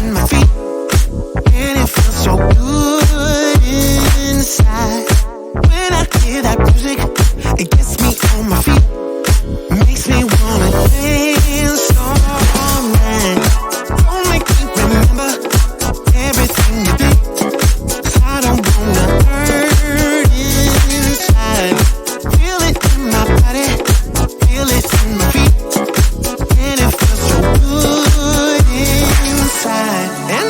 in my feet, and it feels so good inside. When I hear that music, it gets me on my feet, makes me wanna dance all night. Don't make me remember everything you did, 'cause I don't wanna hurt inside. Feel it in my body, feel it in my feet, and it feels so good inside. And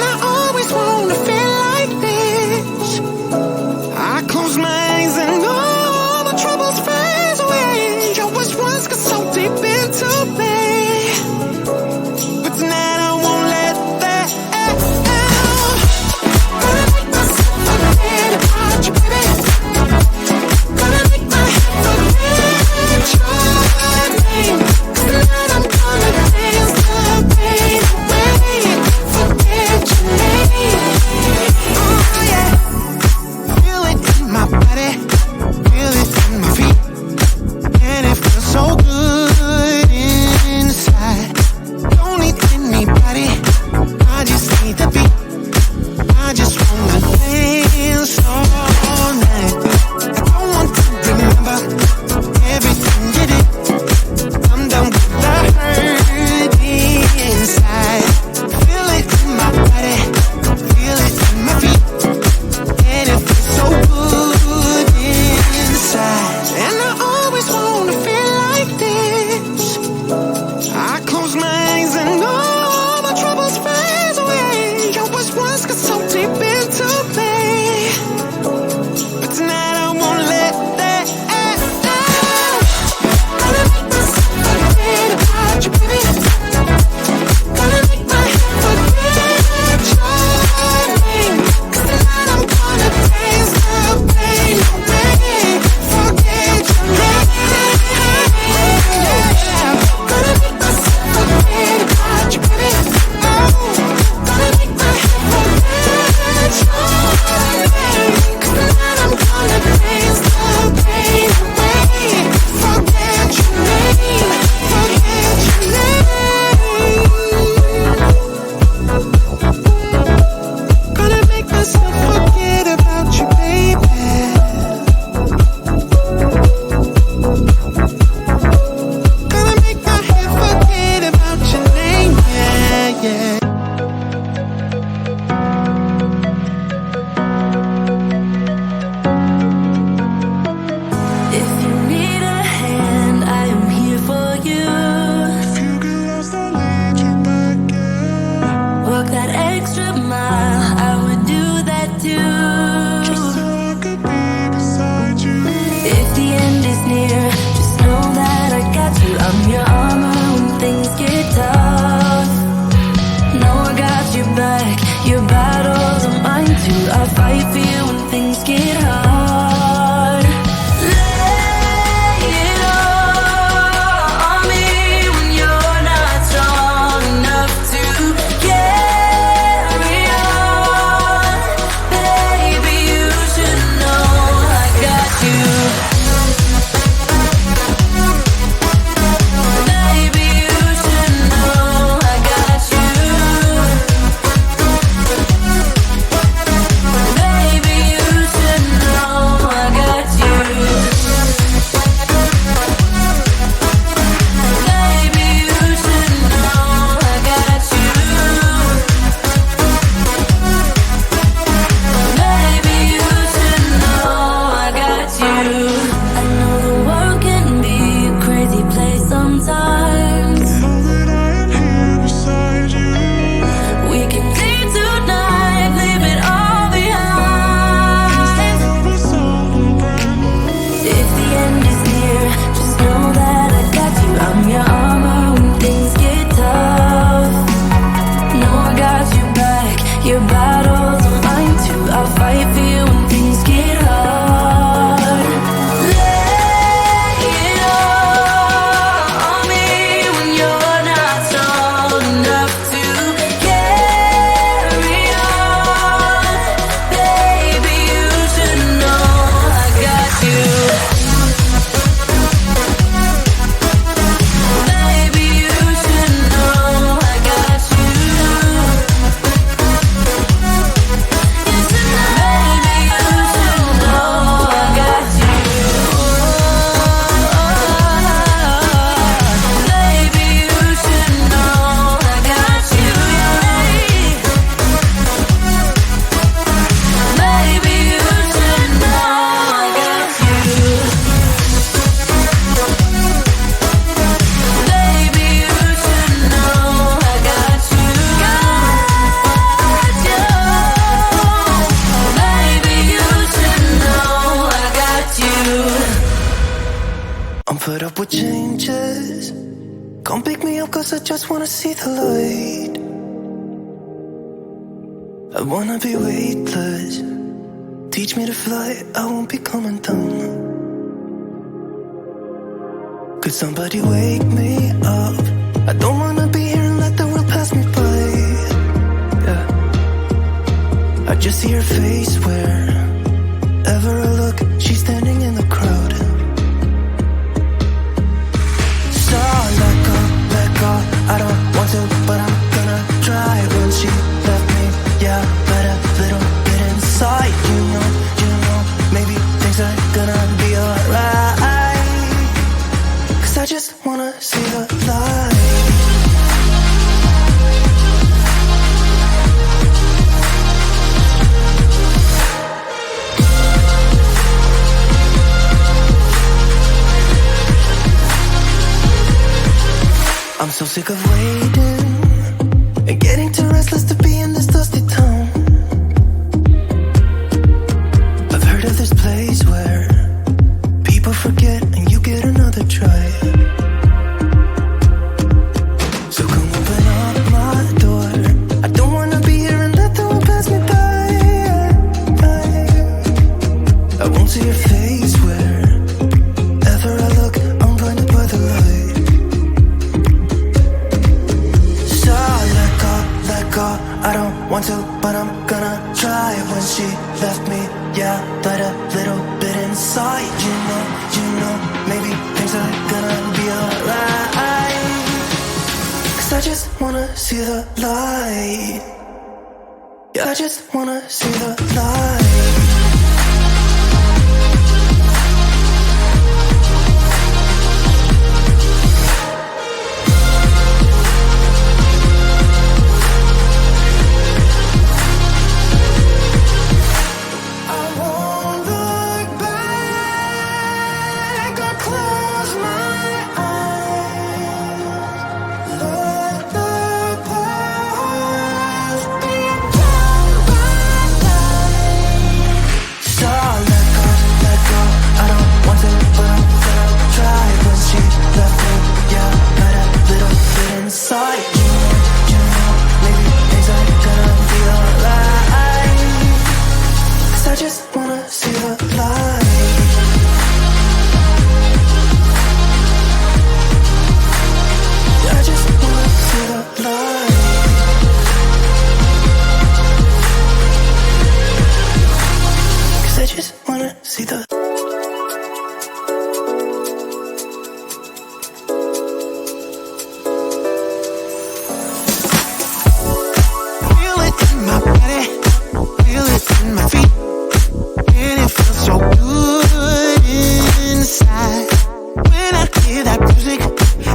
inches. Come pick me up cause I just wanna see the light. I wanna be weightless. Teach me to fly, I won't be coming down. Could somebody wake me up? I don't wanna be here and let the world pass me by. Yeah. I just see her face wherever I look. She's standing in the crowd. So let go, I don't want to, but I'm gonna try. When she left me, yeah, but a little bit inside. You know, maybe things are gonna be alright. Cause I just wanna see the light. I'm so sick of waiting and getting too restless to be in this dusty town. I've heard of this place where people forget and you get another try. So come open up my door. I don't wanna be here and let the world pass me by. I won't see your face wherever I look. I'm blinded by the light. I don't want to, but I'm gonna try. When she left me, yeah, but a little bit inside. You know, maybe things are gonna be alright. Cause I just wanna see the light. Yeah, I just wanna see the light.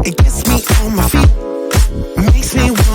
It gets me on my feet, makes me want